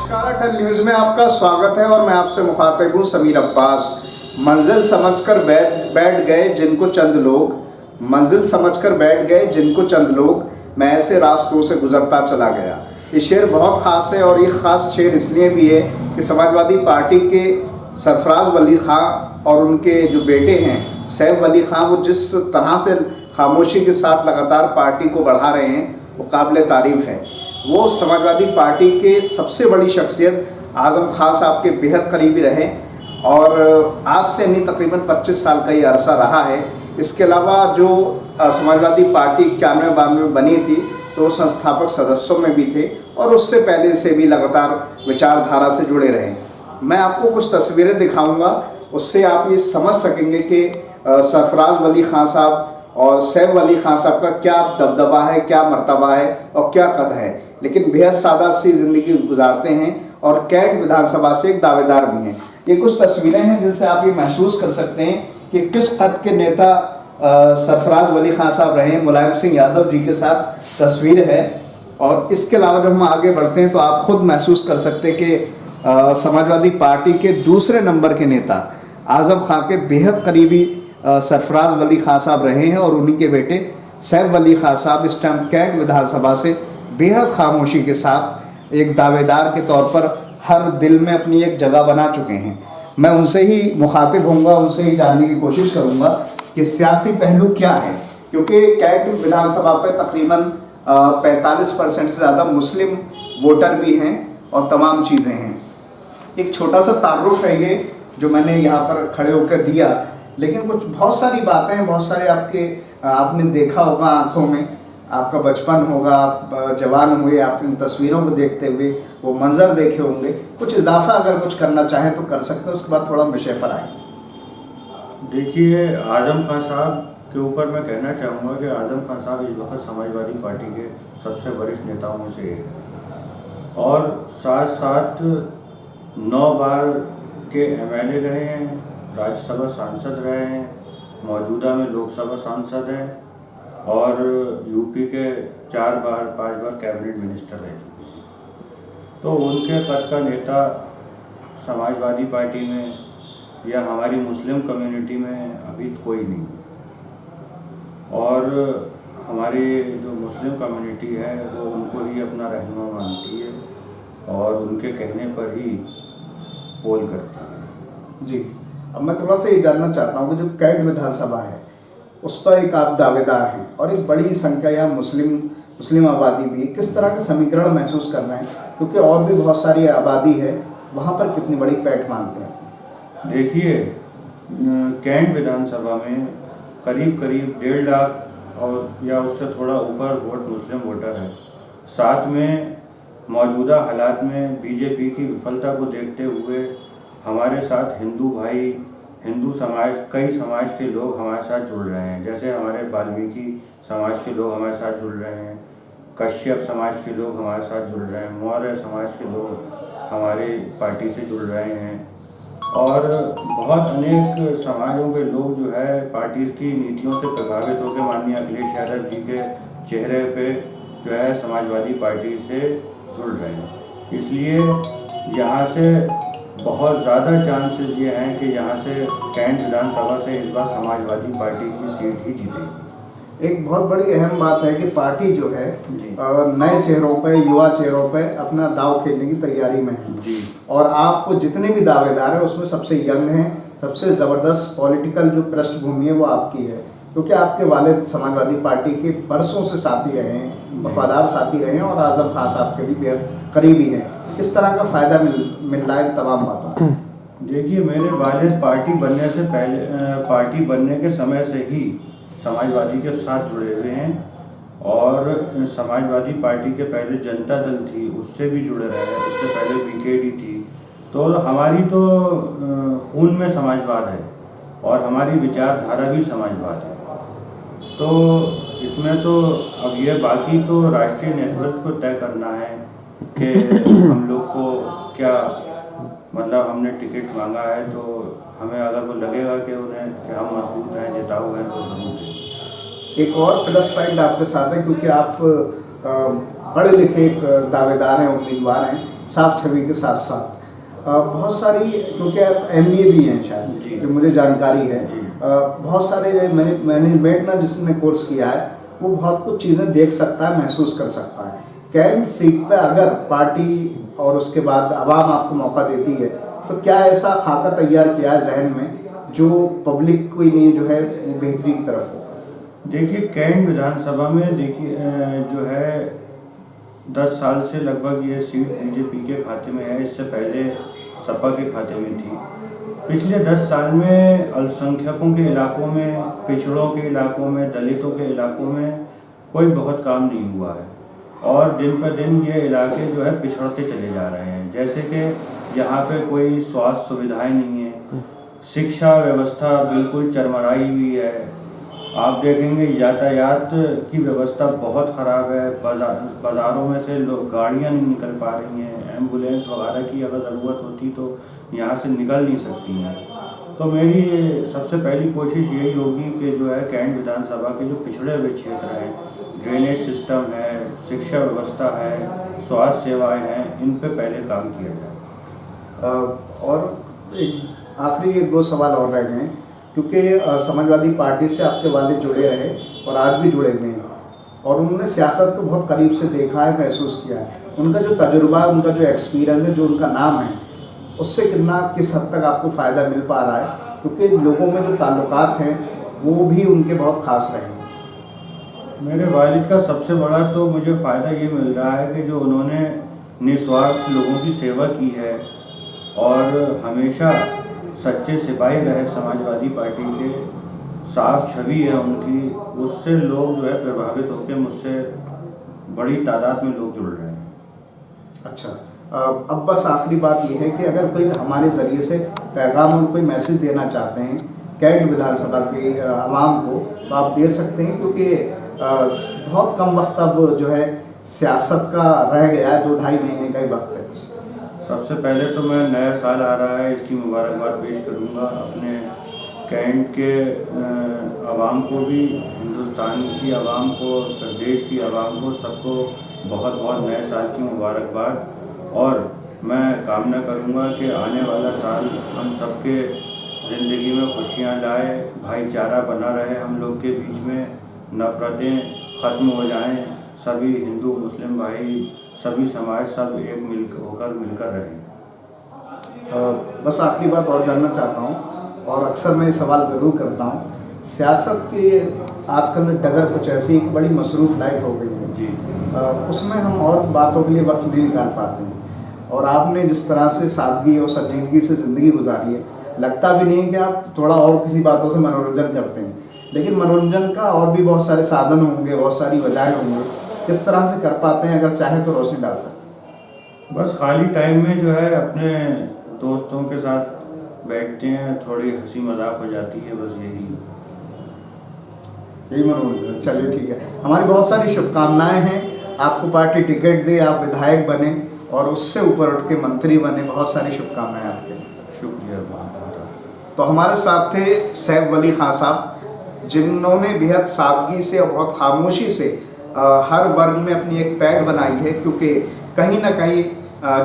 नमस्कार, अटल न्यूज़ में आपका स्वागत है और मैं आपसे मुखातिब हूँ समीर अब्बास। मंजिल समझकर बैठ गए जिनको चंद लोग, मंजिल समझकर बैठ गए जिनको चंद लोग, मैं ऐसे रास्तों से गुजरता चला गया। ये शेर बहुत ख़ास है और ये ख़ास शेर इसलिए भी है कि समाजवादी पार्टी के सरफराज वली ख़ां और उनके जो बेटे हैं सैफ वली ख़ां, वो जिस तरह से खामोशी के साथ लगातार पार्टी को बढ़ा रहे हैं वो काबिल तारीफ़ है। वो समाजवादी पार्टी के सबसे बड़ी शख्सियत आज़म खान साहब के बेहद करीबी रहे और आज से नहीं तकरीबन 25 साल का ये अरसा रहा है। इसके अलावा जो समाजवादी पार्टी 91-92 में बनी थी तो संस्थापक सदस्यों में भी थे और उससे पहले से भी लगातार विचारधारा से जुड़े रहे। मैं आपको कुछ तस्वीरें दिखाऊंगा, उससे आप ये समझ सकेंगे कि सरफराज वली खां साहब और सैफ वली खां साहब का क्या दबदबा है, क्या मर्तबा है और क्या कद है। लेकिन बेहद सादा सी ज़िंदगी गुजारते हैं और कैंट विधानसभा से एक दावेदार भी हैं। ये कुछ तस्वीरें हैं जिनसे आप ये महसूस कर सकते हैं कि किस कद के नेता सरफराज वली खां साहब रहे। मुलायम सिंह यादव जी के साथ तस्वीर है और इसके अलावा जब हम आगे बढ़ते हैं तो आप खुद महसूस कर सकते हैं कि समाजवादी पार्टी के दूसरे नंबर के नेता आज़म खां के बेहद करीबी सरफराज वली खां साहब रहे हैं और उन्हीं के बेटे सैफ वली खां साहब इस टाइम कैंट विधानसभा से बेहद खामोशी के साथ एक दावेदार के तौर पर हर दिल में अपनी एक जगह बना चुके हैं। मैं उनसे ही मुखातिब होऊंगा, उनसे ही जानने की कोशिश करूंगा कि सियासी पहलू क्या है, क्योंकि कैंट विधानसभा पर तकरीबन 45% से ज़्यादा मुस्लिम वोटर भी हैं और तमाम चीज़ें हैं। एक छोटा सा तारुफ है ये जो मैंने यहाँ पर खड़े होकर दिया, लेकिन कुछ बहुत सारी बातें हैं, बहुत सारे आपने देखा होगा आँखों में, आपका बचपन होगा, आप जवान हुए, आप इन तस्वीरों को देखते हुए वो मंजर देखे होंगे। कुछ इजाफा अगर कुछ करना चाहें तो कर सकते हैं, उसके बाद थोड़ा विषय पर आए। देखिए, आज़म खान साहब के ऊपर मैं कहना चाहूँगा कि आज़म खान साहब इस वक्त समाजवादी पार्टी के सबसे वरिष्ठ नेताओं में से एक है और साथ साथ 9 बार के MLA रहे हैं, राज्यसभा सांसद रहे हैं, मौजूदा में लोकसभा सांसद हैं और यूपी के 5 बार कैबिनेट मिनिस्टर रह चुके हैं। तो उनके कद का नेता समाजवादी पार्टी में या हमारी मुस्लिम कम्युनिटी में अभी कोई नहीं और हमारी जो मुस्लिम कम्युनिटी है वो उनको ही अपना रहनुमा मानती है और उनके कहने पर ही पोल करती है। जी, अब मैं थोड़ा सा ये जानना चाहता हूँ कि जो कैंट विधानसभा है उस पर एक आप दावेदार हैं और एक बड़ी संख्या या मुस्लिम आबादी भी, किस तरह का समीकरण महसूस करना है, क्योंकि और भी बहुत सारी आबादी है, वहाँ पर कितनी बड़ी पैठ मानते हैं? देखिए, कैंट विधानसभा में करीब 1.5 लाख और या उससे थोड़ा ऊपर मुस्लिम वोटर है। साथ में मौजूदा हालात में बीजेपी की विफलता को देखते हुए हमारे साथ हिंदू समाज, कई समाज के लोग हमारे साथ जुड़ रहे हैं। जैसे हमारे वाल्मीकि समाज के लोग हमारे साथ जुड़ रहे हैं, कश्यप समाज के लोग हमारे साथ जुड़ रहे हैं, मौर्य समाज के लोग हमारे पार्टी से जुड़ रहे हैं और बहुत अनेक समाजों के लोग जो है पार्टी की नीतियों से प्रभावित होकर माननीय अखिलेश यादव जी के चेहरे पे जो है समाजवादी पार्टी से जुड़ रहे हैं। इसलिए यहाँ से बहुत ज़्यादा चांसेस ये हैं कि यहाँ से कैंट विधानसभा से इस बार समाजवादी पार्टी की सीट ही जीतेगी। एक बहुत बड़ी अहम बात है कि पार्टी जो है नए चेहरों पे, युवा चेहरों पे अपना दाव खेलने की तैयारी में है जी। और आप जितने भी दावेदार हैं उसमें सबसे यंग हैं, सबसे ज़बरदस्त पॉलिटिकल जो पृष्ठभूमि है वो आपकी है, क्योंकि आपके वालिद समाजवादी पार्टी के बरसों से साथी रहे हैं, वफादार साथी रहे हैं और आज़म खान साहब के भी बेहद करीबी हैं। किस तरह का फ़ायदा मिल रहा है तमाम बातों? देखिए, मेरे वालिद पार्टी बनने के समय से ही समाजवादी के साथ जुड़े हुए हैं और समाजवादी पार्टी के पहले जनता दल थी उससे भी जुड़े रहे हैं, उससे पहले BKD थी। तो हमारी तो खून में समाजवाद है और हमारी विचारधारा भी समाजवाद है। तो इसमें तो अब ये बाकी तो राष्ट्रीय नेतृत्व को तय करना है कि हम लोग को क्या, मतलब हमने टिकट मांगा है तो हमें अगर वो लगेगा कि हम मजबूत हैं, जिताऊ हैं तो जरूर दें। एक और प्लस पॉइंट आपके साथ है क्योंकि आप पढ़े लिखे एक दावेदार हैं, उम्मीदवार हैं, साफ छवि के साथ साथ बहुत सारी, क्योंकि आप MBA भी हैं जी। शायद, जो मुझे जानकारी है, जी। बहुत सारे मैनेजमेंट में जिसने कोर्स किया है वो बहुत कुछ चीज़ें देख सकता है, महसूस कर सकता है। कैंट सीट पर अगर पार्टी और उसके बाद आवाम आपको मौका देती है तो क्या ऐसा खाका तैयार किया है जहन में जो पब्लिक को नहीं जो है वो बेहतरी की तरफ होगा? देखिए, कैंट विधानसभा में देखिए जो है 10 साल से लगभग ये सीट बीजेपी के खाते में है। इससे पहले सपा के खाते में थी। पिछले 10 साल में अल्पसंख्यकों के इलाकों में, पिछड़ों के इलाकों में, दलितों के इलाकों में कोई बहुत काम नहीं हुआ है और दिन पर दिन ये इलाके जो है पिछड़ते चले जा रहे हैं। जैसे कि यहाँ पे कोई स्वास्थ्य सुविधाएं नहीं है, शिक्षा व्यवस्था बिल्कुल चरमराई हुई है। आप देखेंगे यातायात की व्यवस्था बहुत ख़राब है। बाज़ारों में से लोग गाड़ियाँ नहीं निकल पा रही हैं, एम्बुलेंस वगैरह की अगर ज़रूरत होती तो यहाँ से निकल नहीं सकती हैं। तो मेरी सबसे पहली कोशिश यही होगी कि जो है कैंट विधानसभा के जो पिछड़े हुए क्षेत्र हैं, ड्रेनेज सिस्टम है, शिक्षा व्यवस्था है, स्वास्थ्य सेवाएँ हैं, इन पे पहले काम किया जाए। और एक आखिरी 1-2 सवाल और रह गए, क्योंकि समाजवादी पार्टी से आपके वालिद जुड़े रहे और आज भी जुड़े हुए हैं और उन्होंने सियासत को बहुत करीब से देखा है, महसूस किया है। उनका जो तजुर्बा है, उनका जो एक्सपीरियंस है, जो उनका नाम है, उससे किस हद तक आपको फ़ायदा मिल पा रहा है? क्योंकि लोगों में जो ताल्लुकात हैं वो भी उनके बहुत ख़ास रहे हैं। मेरे वालिद का सबसे बड़ा तो मुझे फ़ायदा ये मिल रहा है कि जो उन्होंने निस्वार्थ लोगों की सेवा की है और हमेशा सच्चे सिपाही रहे समाजवादी पार्टी के, साफ छवि है उनकी, उससे लोग जो है प्रभावित होकर मुझसे बड़ी तादाद में लोग जुड़ रहे हैं। अच्छा, अब बस आखिरी बात यह है कि अगर कोई हमारे ज़रिए से पैगाम और कोई मैसेज देना चाहते हैं कैंट विधानसभा के आवाम को तो आप दे सकते हैं, क्योंकि बहुत कम वक्त अब जो है सियासत का रह गया है, 2-2.5 महीने का ही वक्त है। सबसे पहले तो मैं नया साल आ रहा है, इसकी मुबारकबाद पेश करूंगा अपने कैंट के आवाम को भी, हिंदुस्तान की आवाम को, प्रदेश की आवाम को, सबको बहुत बहुत नए साल की मुबारकबाद। और मैं कामना करूंगा कि आने वाला साल हम सबके ज़िंदगी में खुशियां लाए, भाईचारा बना रहे हम लोग के बीच में, नफ़रतें ख़त्म हो जाएं, सभी हिंदू मुस्लिम भाई, सभी समाज सब एक मिलकर रहें। बस आखिरी बात और जानना चाहता हूँ और अक्सर मैं ये सवाल ज़रूर करता हूँ, सियासत की आजकल डगर कुछ ऐसी एक बड़ी मसरूफ़ लाइफ हो गई है जी। उसमें हम और बातों के लिए वक्त नहीं निकाल पाते हैं और आपने जिस तरह से सादगी और संजीदगी से ज़िंदगी गुजारी है, लगता भी नहीं है कि आप थोड़ा और किसी बातों से मनोरंजन करते हैं। लेकिन मनोरंजन का और भी बहुत सारे साधन होंगे, बहुत सारी वजहें होंगी, किस तरह से कर पाते हैं? अगर चाहें तो रोशनी डाल सकते हैं। बस खाली टाइम में जो है अपने दोस्तों के साथ बैठते हैं, थोड़ी हंसी मजाक हो जाती है, बस यही मनोरंजन। चलिए ठीक है, हमारी बहुत सारी शुभकामनाएं हैं, आपको पार्टी टिकट दे, आप विधायक बने और उससे ऊपर उठ के मंत्री बने, बहुत सारी शुभकामनाएं आपके लिए। शुक्रिया बहुत। तो हमारे साथ थे सैफ वली खान साहब, जिन्होंने बेहद सादगी से और बहुत खामोशी से हर वर्ग में अपनी एक पैठ बनाई है, क्योंकि कहीं ना कहीं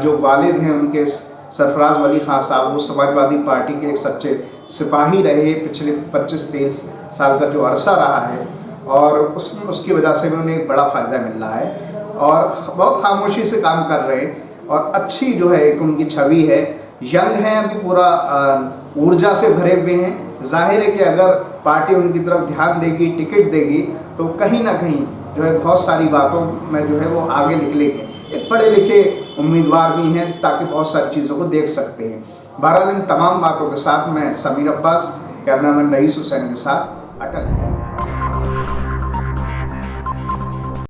जो वालिद हैं उनके सरफराज वली खान साहब, वो समाजवादी पार्टी के एक सच्चे सिपाही रहे पिछले 25-23 साल का जो अरसा रहा है और उसकी वजह से भी उन्हें एक बड़ा फ़ायदा मिल रहा है और बहुत खामोशी से काम कर रहे हैं और अच्छी जो है एक उनकी छवि है। यंग हैं, अभी पूरा ऊर्जा से भरे हुए हैं। जाहिर है कि अगर पार्टी उनकी तरफ ध्यान देगी, टिकट देगी, तो कहीं ना कहीं जो है बहुत सारी बातों में जो है वो आगे निकलेंगे। एक पढ़े लिखे उम्मीदवार भी हैं ताकि बहुत सारी चीज़ों को देख सकते हैं। बहरहाल इन तमाम बातों के साथ मैं समीर अब्बास, कैमरामैन रईस हुसैन के साथ अटल।